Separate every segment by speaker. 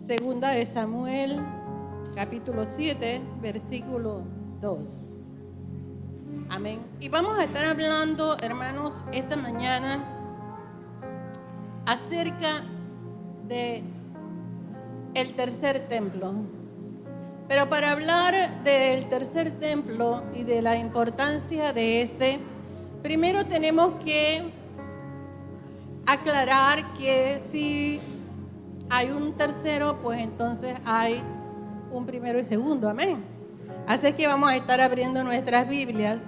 Speaker 1: Segunda de Samuel, capítulo 7, versículo 2. Amén. Y vamos a estar hablando, hermanos, esta mañana acerca de el tercer templo. Pero para hablar del tercer templo y de la importancia de este, primero tenemos que aclarar que si hay un tercero, pues entonces hay un primero y segundo. Amén. Así que vamos a estar abriendo nuestras Biblias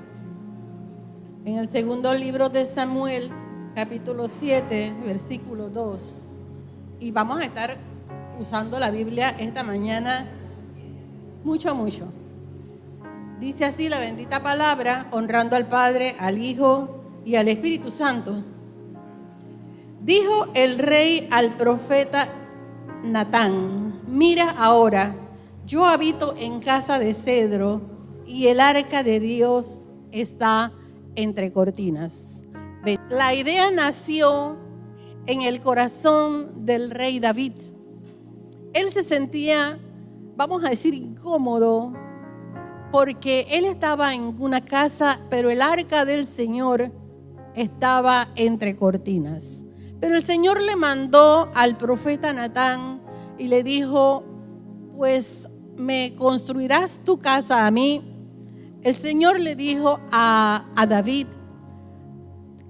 Speaker 1: en el segundo libro de Samuel, capítulo 7, versículo 2. Y vamos a estar usando la Biblia esta mañana mucho. Dice así la bendita palabra, honrando al Padre, al Hijo y al Espíritu Santo. Dijo el rey al profeta Natán: mira ahora, yo habito en casa de cedro y el arca de Dios está entre cortinas. La idea nació en el corazón del rey David. Él se sentía, vamos a decir, incómodo, porque él estaba en una casa, pero el arca del Señor estaba entre cortinas. Pero el Señor le mandó al profeta Natán y le dijo: pues me construirás tu casa a mí. El Señor le dijo a David: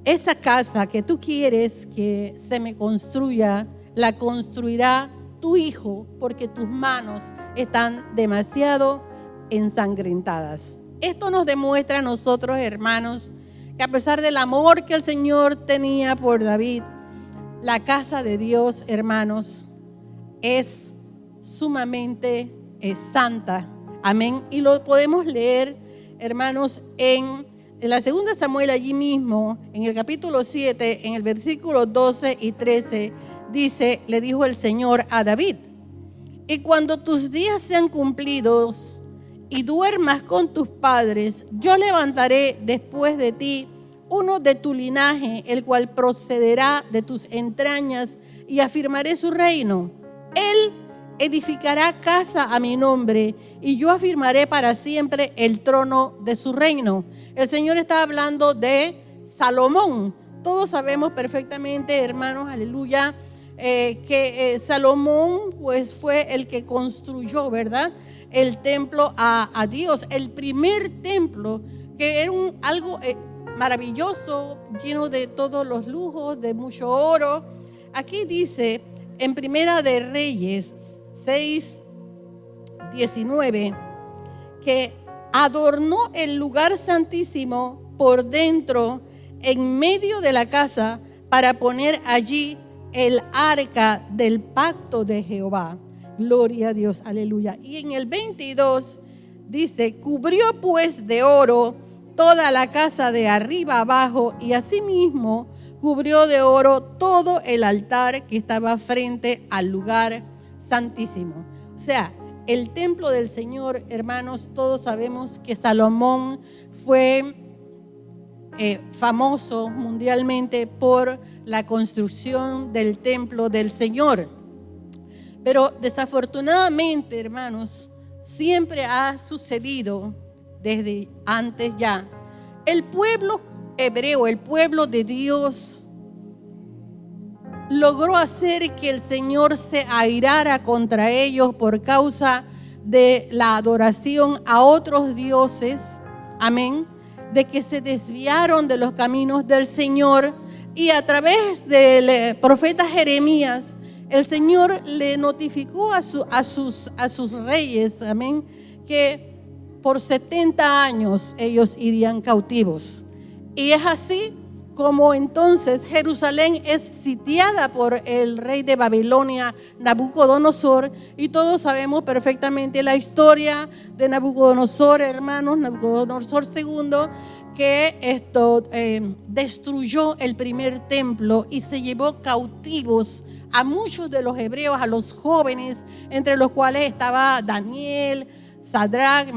Speaker 1: esa casa que tú quieres que se me construya, la construirá tu hijo, porque tus manos están demasiado ensangrentadas. Esto nos demuestra a nosotros, hermanos, que a pesar del amor que el Señor tenía por David, la casa de Dios, hermanos, es sumamente santa. Amén. Y lo podemos leer, hermanos, en la segunda Samuel, allí mismo, en el capítulo 7, en el versículo 12 y 13, dice: le dijo el Señor a David: y cuando tus días sean cumplidos y duermas con tus padres, yo levantaré después de ti uno de tu linaje, el cual procederá de tus entrañas, y afirmaré su reino. Él edificará casa a mi nombre, y yo afirmaré para siempre el trono de su reino. El Señor está hablando de Salomón. Todos sabemos perfectamente, hermanos, aleluya, que Salomón pues fue el que construyó, ¿verdad?, el templo a Dios, el primer templo, que era algo maravilloso, lleno de todos los lujos, de mucho oro. Aquí dice en Primera de Reyes 6:19 que adornó el lugar santísimo por dentro, en medio de la casa, para poner allí el arca del pacto de Jehová. Gloria a Dios, aleluya. Y en el 22 dice: cubrió pues de oro toda la casa de arriba abajo, y asimismo cubrió de oro todo el altar que estaba frente al lugar santísimo. O sea, el templo del Señor, hermanos, todos sabemos que Salomón fue famoso mundialmente por la construcción del templo del Señor. Pero desafortunadamente, hermanos, siempre ha sucedido desde antes ya. El pueblo hebreo, el pueblo de Dios, logró hacer que el Señor se airara contra ellos por causa de la adoración a otros dioses. Amén. De que se desviaron de los caminos del Señor, y a través del profeta Jeremías, el Señor le notificó a sus reyes, amén, que por 70 años ellos irían cautivos. Y es así como entonces Jerusalén es sitiada por el rey de Babilonia, Nabucodonosor, y todos sabemos perfectamente la historia de Nabucodonosor, hermanos, Nabucodonosor II, que destruyó el primer templo y se llevó cautivos a muchos de los hebreos, a los jóvenes, entre los cuales estaba Daniel, Sadrach,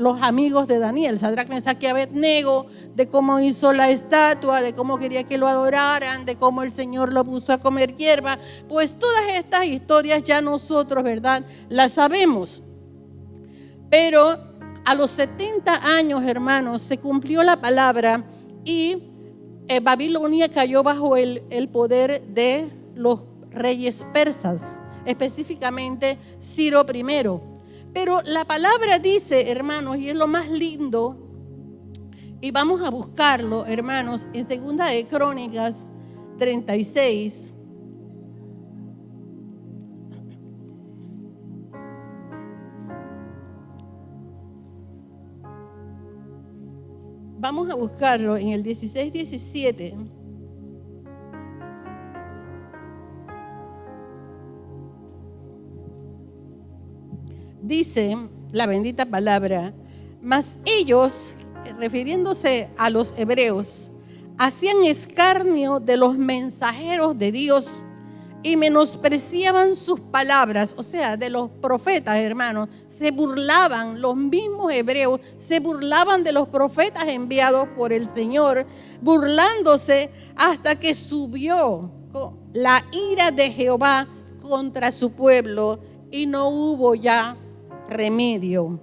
Speaker 1: los amigos de Daniel, Sadrach, Mesach y Abednego, de cómo hizo la estatua, de cómo quería que lo adoraran, de cómo el Señor lo puso a comer hierba. Pues todas estas historias ya nosotros, ¿verdad?, las sabemos. Pero a los 70 años, hermanos, se cumplió la palabra y Babilonia cayó bajo el poder de los reyes persas, específicamente Ciro I. Pero la palabra dice, hermanos, y es lo más lindo, y vamos a buscarlo, hermanos, en 2 de Crónicas 36. Vamos a buscarlo en el 16-17. Dice la bendita palabra: mas ellos, refiriéndose a los hebreos, hacían escarnio de los mensajeros de Dios y menospreciaban sus palabras, o sea, de los profetas, hermanos. Se burlaban, los mismos hebreos se burlaban de los profetas enviados por el Señor, burlándose hasta que subió la ira de Jehová contra su pueblo y no hubo ya remedio,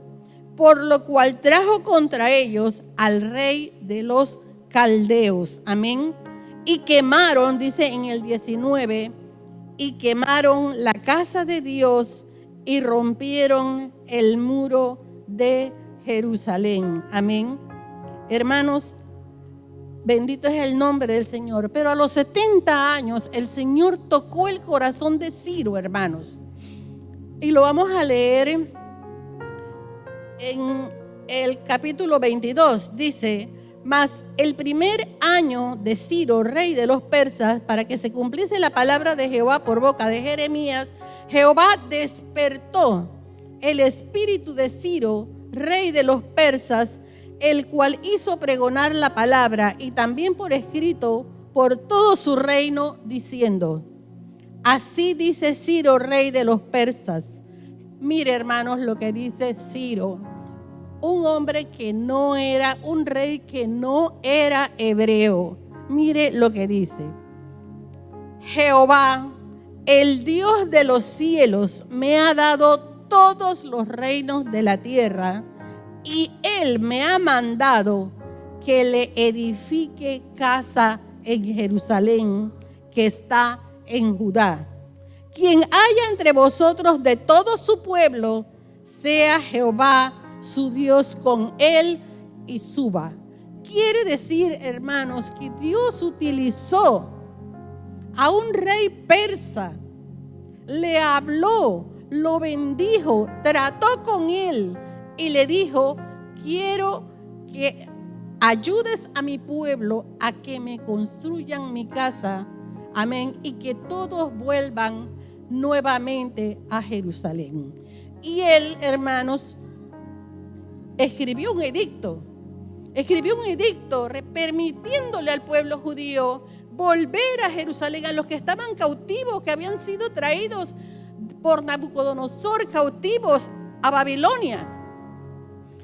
Speaker 1: por lo cual trajo contra ellos al rey de los caldeos. Amén. Y quemaron, dice en el 19, y quemaron la casa de Dios y rompieron el muro de Jerusalén. Amén. Hermanos, bendito es el nombre del Señor. Pero a los 70 años el Señor tocó el corazón de Ciro, hermanos. Y lo vamos a leer en el capítulo 22. Dice: mas el primer año de Ciro, rey de los persas, para que se cumpliese la palabra de Jehová por boca de Jeremías, Jehová despertó el espíritu de Ciro, rey de los persas, el cual hizo pregonar la palabra y también por escrito por todo su reino, diciendo: así dice Ciro, rey de los persas. Mire, hermanos, lo que dice Ciro, un hombre que no era, un rey que no era hebreo. Mire lo que dice: Jehová, el Dios de los cielos, me ha dado todos los reinos de la tierra, y Él me ha mandado que le edifique casa en Jerusalén, que está en Judá. Quien haya entre vosotros de todo su pueblo, sea Jehová su Dios con él y suba. Quiere decir, hermanos, que Dios utilizó a un rey persa, le habló, lo bendijo, trató con él y le dijo: quiero que ayudes a mi pueblo a que me construyan mi casa, amén, y que todos vuelvan nuevamente a Jerusalén. Y él, hermanos, escribió un edicto permitiéndole al pueblo judío volver a Jerusalén, a los que estaban cautivos, que habían sido traídos por Nabucodonosor cautivos a Babilonia,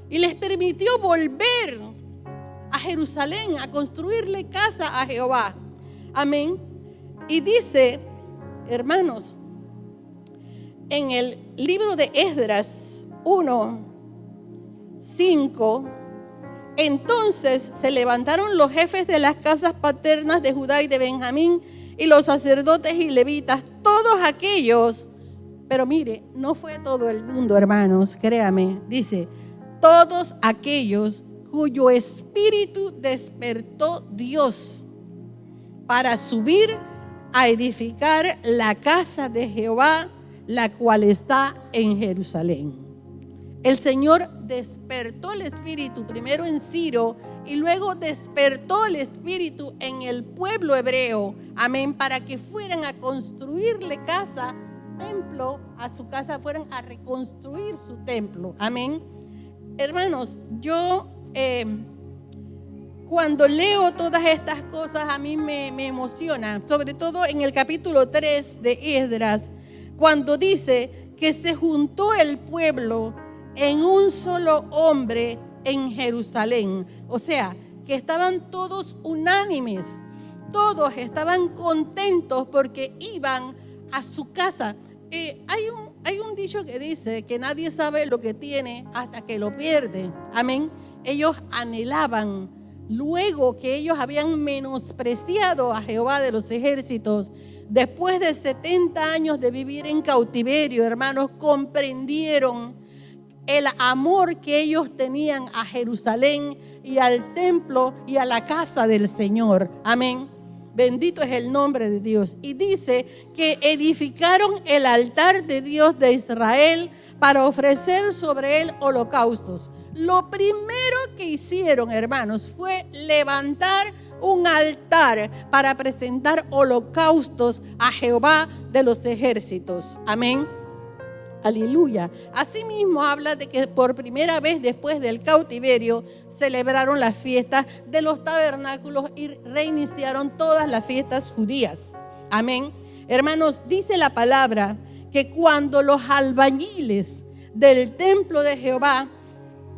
Speaker 1: y les permitió volver a Jerusalén a construirle casa a Jehová. Amén. Y dice, hermanos, en el libro de Esdras 1:5, entonces se levantaron los jefes de las casas paternas de Judá y de Benjamín, y los sacerdotes y levitas, todos aquellos, pero mire, no fue todo el mundo, hermanos, créame, dice, todos aquellos cuyo espíritu despertó Dios para subir a edificar la casa de Jehová, la cual está en Jerusalén. El Señor despertó el espíritu primero en Ciro y luego despertó el espíritu en el pueblo hebreo, amén, para que fueran a construirle casa, templo, a su casa, fueran a reconstruir su templo, amén. Hermanos, yo cuando leo todas estas cosas a mí me emociona, sobre todo en el capítulo 3 de Esdras, cuando dice que se juntó el pueblo en un solo hombre en Jerusalén. O sea, que estaban todos unánimes, todos estaban contentos porque iban a su casa. Hay un dicho que dice que nadie sabe lo que tiene hasta que lo pierde. Amén. Ellos anhelaban, luego que ellos habían menospreciado a Jehová de los ejércitos, después de 70 años de vivir en cautiverio, hermanos, comprendieron el amor que ellos tenían a Jerusalén y al templo y a la casa del Señor. Amén. Bendito es el nombre de Dios. Y dice que edificaron el altar de Dios de Israel para ofrecer sobre él holocaustos. Lo primero que hicieron, hermanos, fue levantar un altar para presentar holocaustos a Jehová de los ejércitos. Amén. Aleluya. Asimismo habla de que por primera vez después del cautiverio celebraron las fiestas de los tabernáculos y reiniciaron todas las fiestas judías. Amén. Hermanos, dice la palabra que cuando los albañiles del templo de Jehová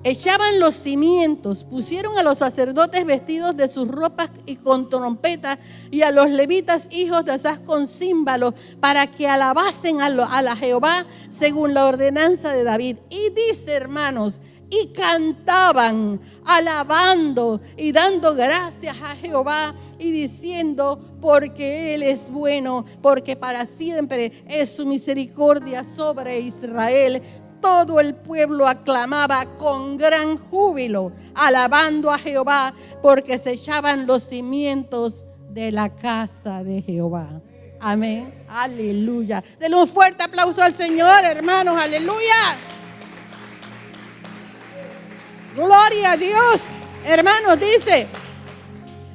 Speaker 1: echaban los cimientos, pusieron a los sacerdotes vestidos de sus ropas y con trompetas, y a los levitas hijos de Asaf con címbalos, para que alabasen a Jehová según la ordenanza de David. Y dice, hermanos, y cantaban, alabando y dando gracias a Jehová y diciendo, porque Él es bueno, porque para siempre es su misericordia sobre Israel. Todo el pueblo aclamaba con gran júbilo, alabando a Jehová, porque se echaban los cimientos de la casa de Jehová. Amén. Aleluya. Denle un fuerte aplauso al Señor, hermanos. Aleluya. Gloria a Dios. Hermanos, dice,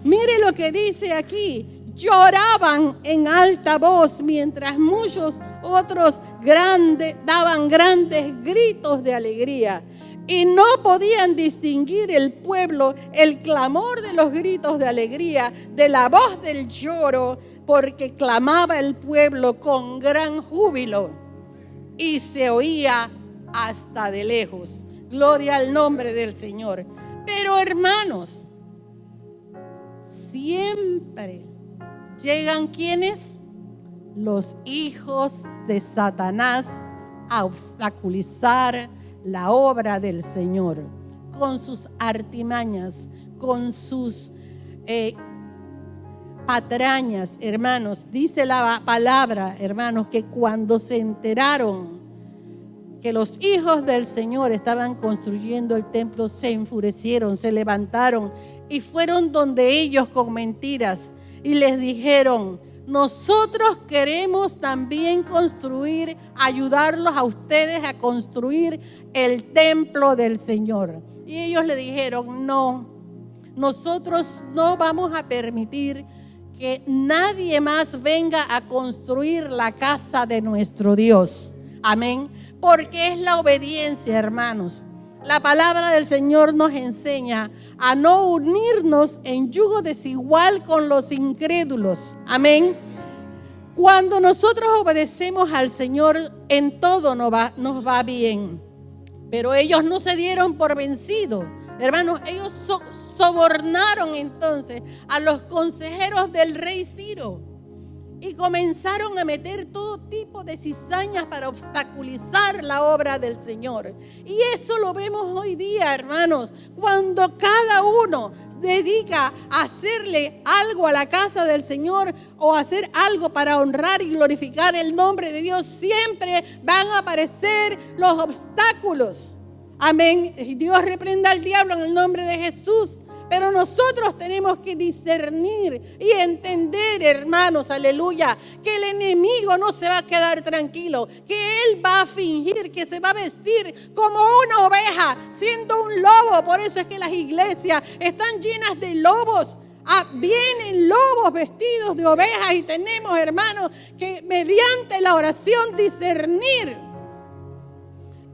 Speaker 1: mire lo que dice aquí. Lloraban en alta voz mientras muchos otros daban grandes gritos de alegría. Y no podían distinguir el pueblo el clamor de los gritos de alegría de la voz del lloro, porque clamaba el pueblo con gran júbilo y se oía hasta de lejos. Gloria al nombre del Señor. Pero hermanos, siempre llegan ¿quiénes? Los hijos de Satanás a obstaculizar la obra del Señor con sus artimañas, con sus patrañas, hermanos. Dice la palabra, hermanos, que cuando se enteraron que los hijos del Señor estaban construyendo el templo, se enfurecieron, se levantaron y fueron donde ellos con mentiras y les dijeron: nosotros queremos también construir, ayudarlos a ustedes a construir el templo del Señor. Y ellos le dijeron: no, nosotros no vamos a permitir que nadie más venga a construir la casa de nuestro Dios. Amén. Porque es la obediencia, hermanos. La palabra del Señor nos enseña a no unirnos en yugo desigual con los incrédulos. Amén. Cuando nosotros obedecemos al Señor, en todo nos va bien. Pero ellos no se dieron por vencidos. Hermanos, ellos sobornaron entonces a los consejeros del rey Ciro y comenzaron a meter todo tipo de cizañas para obstaculizar la obra del Señor. Y eso lo vemos hoy día, hermanos, cuando cada uno dedica a hacerle algo a la casa del Señor o hacer algo para honrar y glorificar el nombre de Dios, siempre van a aparecer los obstáculos. Amén. Dios reprenda al diablo en el nombre de Jesús. Pero nosotros tenemos que discernir y entender, hermanos, aleluya, que el enemigo no se va a quedar tranquilo, que él va a fingir que se va a vestir como una oveja, siendo un lobo. Por eso es que las iglesias están llenas de lobos. Vienen lobos vestidos de ovejas y tenemos, hermanos, que mediante la oración discernir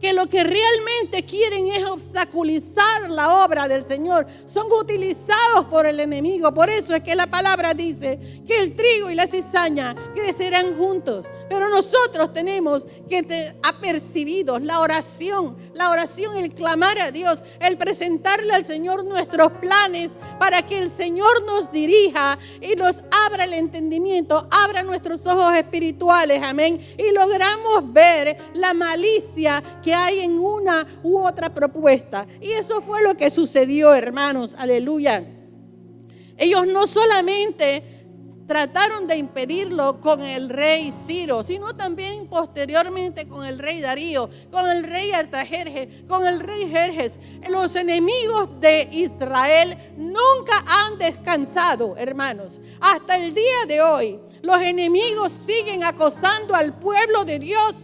Speaker 1: que lo que realmente quieren es obstaculizar la obra del Señor. Son utilizados por el enemigo. Por eso es que la palabra dice que el trigo y la cizaña crecerán juntos. Pero nosotros tenemos que apercibidos la oración, la oración, el clamar a Dios, el presentarle al Señor nuestros planes para que el Señor nos dirija y nos abra el entendimiento, abra nuestros ojos espirituales, amén, y logramos ver la malicia que hay en una u otra propuesta. Y eso fue lo que sucedió, hermanos, aleluya. Ellos no solamente trataron de impedirlo con el rey Ciro, sino también posteriormente con el rey Darío, con el rey Artajerjes, con el rey Jerjes. Los enemigos de Israel nunca han descansado, hermanos. Hasta el día de hoy, los enemigos siguen acosando al pueblo de Dios,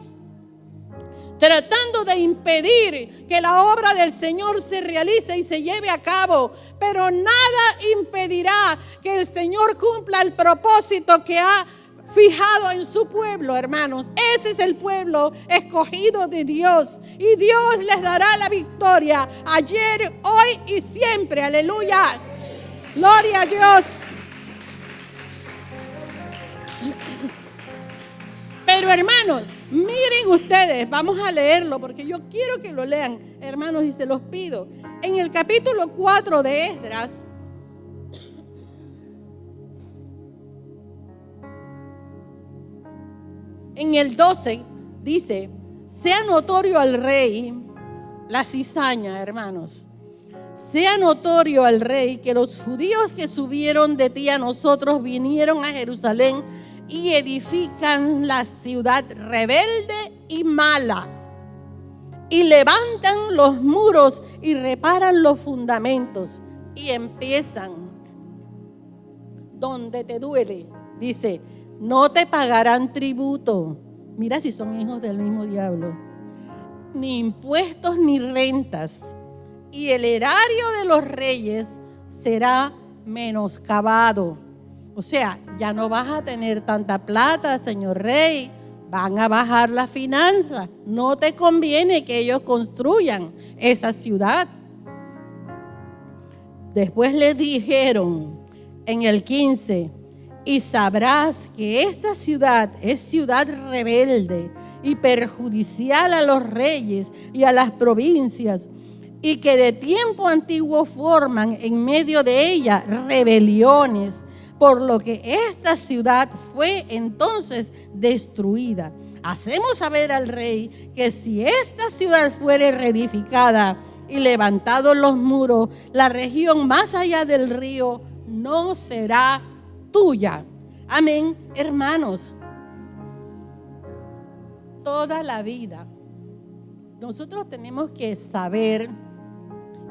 Speaker 1: tratando de impedir que la obra del Señor se realice y se lleve a cabo. Pero nada impedirá que el Señor cumpla el propósito que ha fijado en su pueblo, hermanos. Ese es el pueblo escogido de Dios. Y Dios les dará la victoria ayer, hoy y siempre. Aleluya. Gloria a Dios. Pero hermanos, miren ustedes, vamos a leerlo porque yo quiero que lo lean, hermanos, y se los pido. En el capítulo 4 de Esdras, en el 12, dice: sea notorio al rey la cizaña, hermanos. Sea notorio al rey que los judíos que subieron de ti a nosotros vinieron a Jerusalén y edifican la ciudad rebelde y mala, y levantan los muros y reparan los fundamentos, y empiezan donde te duele. Dice: no te pagarán tributo. Mira si son hijos del mismo diablo. Ni impuestos ni rentas, y el erario de los reyes será menoscabado. O sea, ya no vas a tener tanta plata, señor rey. Van a bajar las finanzas. No te conviene que ellos construyan esa ciudad. Después le dijeron en el 15: y sabrás que esta ciudad es ciudad rebelde y perjudicial a los reyes y a las provincias, y que de tiempo antiguo forman en medio de ella rebeliones, por lo que esta ciudad fue entonces destruida. Hacemos saber al rey que si esta ciudad fuere reedificada y levantados los muros, la región más allá del río no será tuya. Amén, hermanos. Toda la vida nosotros tenemos que saber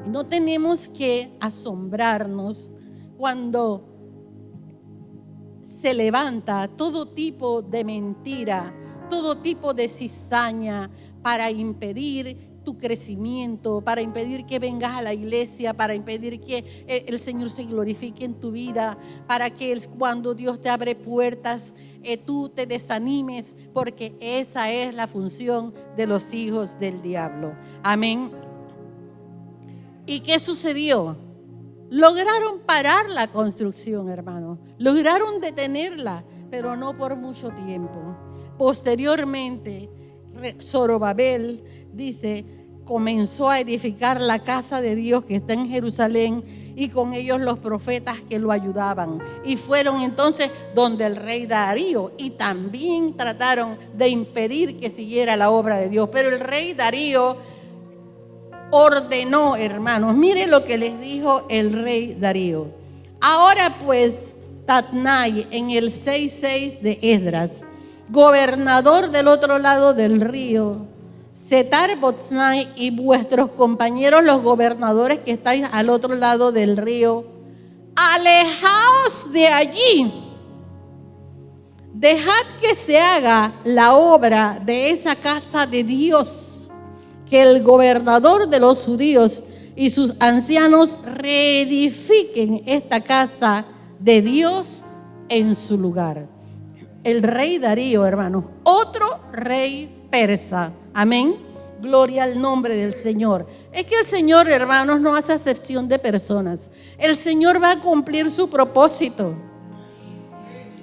Speaker 1: y no tenemos que asombrarnos cuando se levanta todo tipo de mentira, todo tipo de cizaña para impedir tu crecimiento, para impedir que vengas a la iglesia, para impedir que el Señor se glorifique en tu vida, para que cuando Dios te abre puertas, tú te desanimes, porque esa es la función de los hijos del diablo. Amén. ¿Y qué sucedió? Lograron parar la construcción, hermano. Lograron detenerla, pero no por mucho tiempo. Posteriormente, Zorobabel, dice, comenzó a edificar la casa de Dios que está en Jerusalén, y con ellos los profetas que lo ayudaban. Y fueron entonces donde el rey Darío, y también trataron de impedir que siguiera la obra de Dios. Pero el rey Darío ordenó, hermanos, mire lo que les dijo el rey Darío. Ahora pues, Tatnai, en el 6:6 de Esdras, gobernador del otro lado del río, Setar-Boznai y vuestros compañeros los gobernadores que estáis al otro lado del río, alejaos de allí. Dejad que se haga la obra de esa casa de Dios, que el gobernador de los judíos y sus ancianos reedifiquen esta casa de Dios en su lugar. El rey Darío, hermanos, otro rey persa. Amén. Gloria al nombre del Señor. Es que el Señor, hermanos, no hace acepción de personas. El Señor va a cumplir su propósito.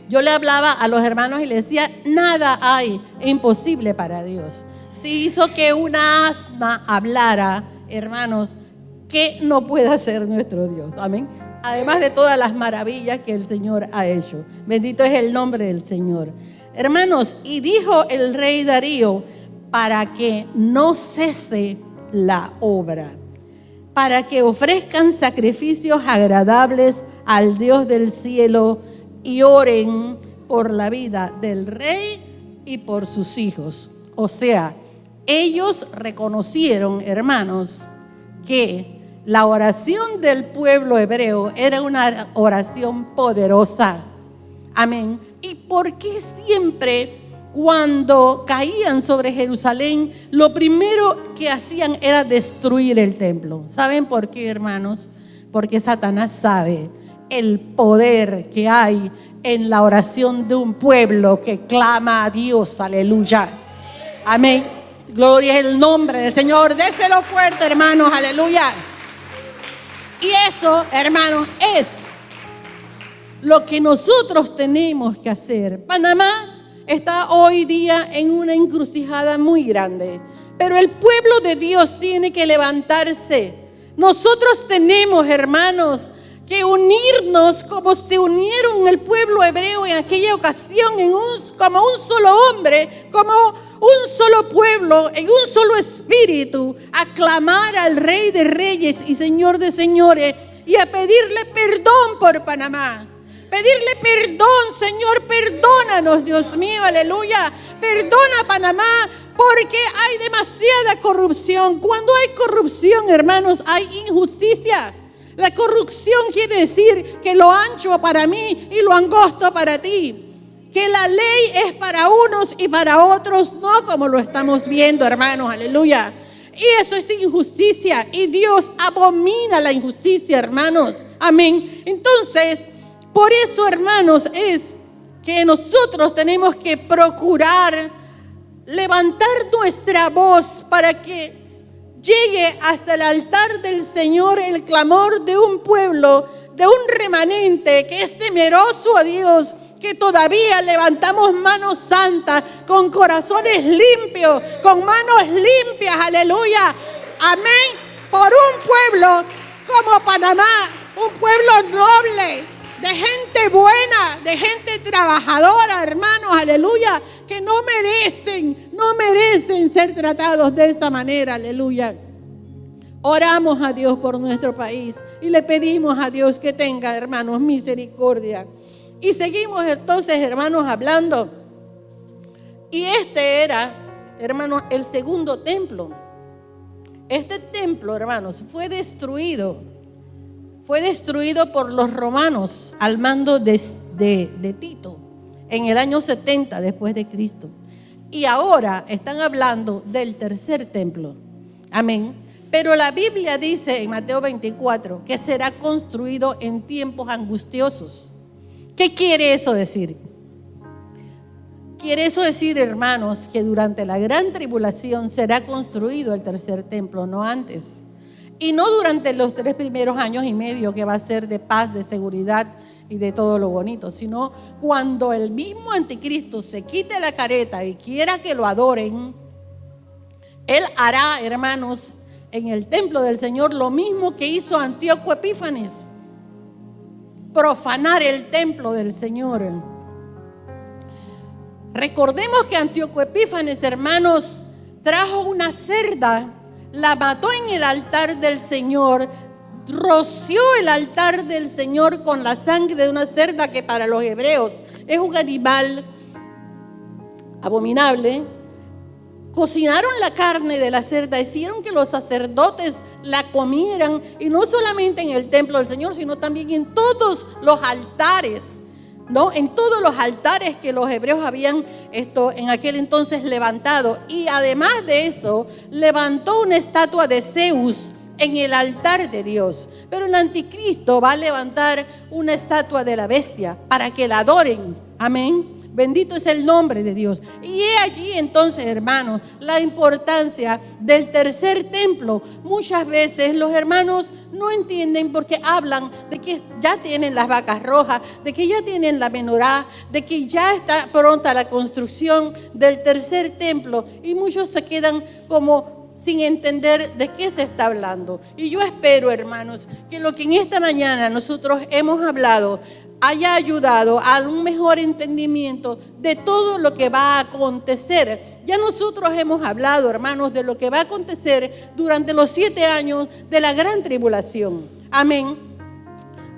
Speaker 1: Yo le hablaba a los hermanos y les decía: nada hay imposible para Dios. si hizo que una asna hablara, hermanos, ¿qué no puede hacer nuestro Dios? Amén. Además de todas las maravillas que el Señor ha hecho. Bendito es el nombre del Señor. Hermanos, y dijo el rey Darío, para que no cese la obra, para que ofrezcan sacrificios agradables al Dios del cielo y oren por la vida del rey y por sus hijos. O sea, ellos reconocieron, hermanos, que la oración del pueblo hebreo era una oración poderosa. Amén. ¿Y por qué siempre cuando caían sobre Jerusalén, lo primero que hacían era destruir el templo? ¿Saben por qué, hermanos? Porque Satanás sabe el poder que hay en la oración de un pueblo que clama a Dios. Aleluya. Amén. Gloria es el nombre del Señor. Déselo fuerte, hermanos. Aleluya. Y eso, hermanos, es lo que nosotros tenemos que hacer. Panamá está hoy día en una encrucijada muy grande, pero el pueblo de Dios tiene que levantarse. Nosotros tenemos, hermanos, que unirnos como se unieron el pueblo hebreo en aquella ocasión, como un solo hombre, como un solo pueblo, en un solo espíritu, a clamar al Rey de Reyes y Señor de Señores y a pedirle perdón por Panamá. Pedirle perdón, Señor, perdónanos, Dios mío, aleluya. Perdona Panamá porque hay demasiada corrupción. Cuando hay corrupción, hermanos, hay injusticia. La corrupción quiere decir que lo ancho para mí y lo angosto para ti. Que la ley es para unos y para otros, no como lo estamos viendo, hermanos, aleluya. Y eso es injusticia. Y Dios abomina la injusticia, hermanos. Amén. Entonces, por eso, hermanos, es que nosotros tenemos que procurar levantar nuestra voz para que llegue hasta el altar del Señor el clamor de un pueblo, de un remanente que es temeroso a Dios, que todavía levantamos manos santas, con corazones limpios, con manos limpias, aleluya, amén, por un pueblo como Panamá, un pueblo noble, de gente buena, de gente trabajadora, hermanos, aleluya, que no merecen ser tratados de esa manera, aleluya. Oramos a Dios por nuestro país y le pedimos a Dios que tenga, hermanos, misericordia. Y seguimos entonces, hermanos, hablando. Y este era, hermanos, el segundo templo. Este templo, hermanos, fue destruido por los romanos al mando de Tito en el año 70 después de Cristo. Y ahora están hablando del tercer templo. Amén. Pero la Biblia dice en Mateo 24 que será construido en tiempos angustiosos. ¿Qué quiere eso decir? Quiere eso decir, hermanos, que durante la gran tribulación será construido el tercer templo, no antes. Y no durante los 3 primeros años y medio que va a ser de paz, de seguridad y de todo lo bonito, sino cuando el mismo anticristo se quite la careta y quiera que lo adoren, él hará, hermanos, en el templo del Señor lo mismo que hizo Antíoco Epífanes: profanar el templo del Señor. Recordemos que Antíoco Epífanes, hermanos, trajo una cerda, la mató en el altar del Señor, roció el altar del Señor con la sangre de una cerda, que para los hebreos es un animal abominable. Cocinaron la carne de la cerda, hicieron que los sacerdotes la comieran, y no solamente en el templo del Señor, sino también en todos los altares, ¿no? En todos los altares que los hebreos habían en aquel entonces levantado. Y además de eso, levantó una estatua de Zeus en el altar de Dios. Pero el anticristo va a levantar una estatua de la bestia para que la adoren. Amén. Bendito es el nombre de Dios. Y he allí entonces, hermanos, la importancia del tercer templo. Muchas veces los hermanos no entienden porque hablan de que ya tienen las vacas rojas, de que ya tienen la menorá, de que ya está pronta la construcción del tercer templo, y muchos se quedan como sin entender de qué se está hablando. Y yo espero, hermanos, que lo que en esta mañana nosotros hemos hablado haya ayudado a un mejor entendimiento de todo lo que va a acontecer. Ya nosotros hemos hablado, hermanos, de lo que va a acontecer durante los 7 años de la gran tribulación. Amén.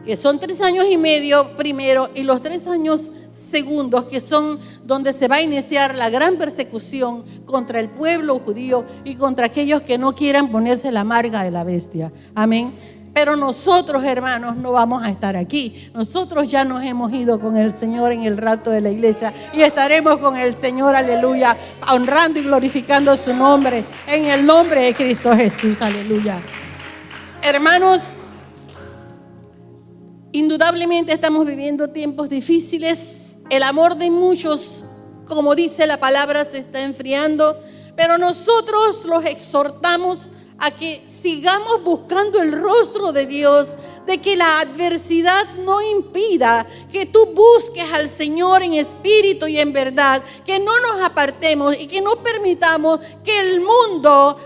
Speaker 1: Que son 3 años y medio primero y los 3 años segundos, que son donde se va a iniciar la gran persecución contra el pueblo judío y contra aquellos que no quieran ponerse la marca de la bestia. Amén. Pero nosotros, hermanos, no vamos a estar aquí. Nosotros ya nos hemos ido con el Señor en el rapto de la iglesia y estaremos con el Señor, aleluya, honrando y glorificando su nombre en el nombre de Cristo Jesús, aleluya. Hermanos, indudablemente estamos viviendo tiempos difíciles. El amor de muchos, como dice la palabra, se está enfriando, pero nosotros los exhortamos a que sigamos buscando el rostro de Dios, de que la adversidad no impida que tú busques al Señor en espíritu y en verdad, que no nos apartemos y que no permitamos que el mundo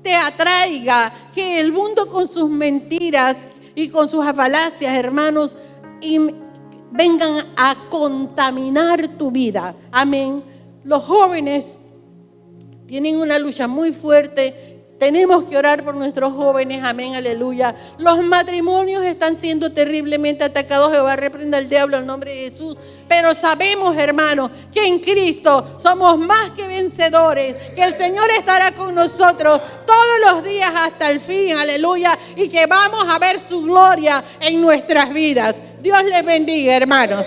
Speaker 1: te atraiga, que el mundo con sus mentiras y con sus falacias, hermanos, vengan a contaminar tu vida. Amén. Los jóvenes tienen una lucha muy fuerte. Tenemos que orar por nuestros jóvenes, amén, aleluya. Los matrimonios están siendo terriblemente atacados. Jehová reprenda al diablo en nombre de Jesús. Pero sabemos, hermanos, que en Cristo somos más que vencedores, que el Señor estará con nosotros todos los días hasta el fin, aleluya, y que vamos a ver su gloria en nuestras vidas. Dios les bendiga, hermanos.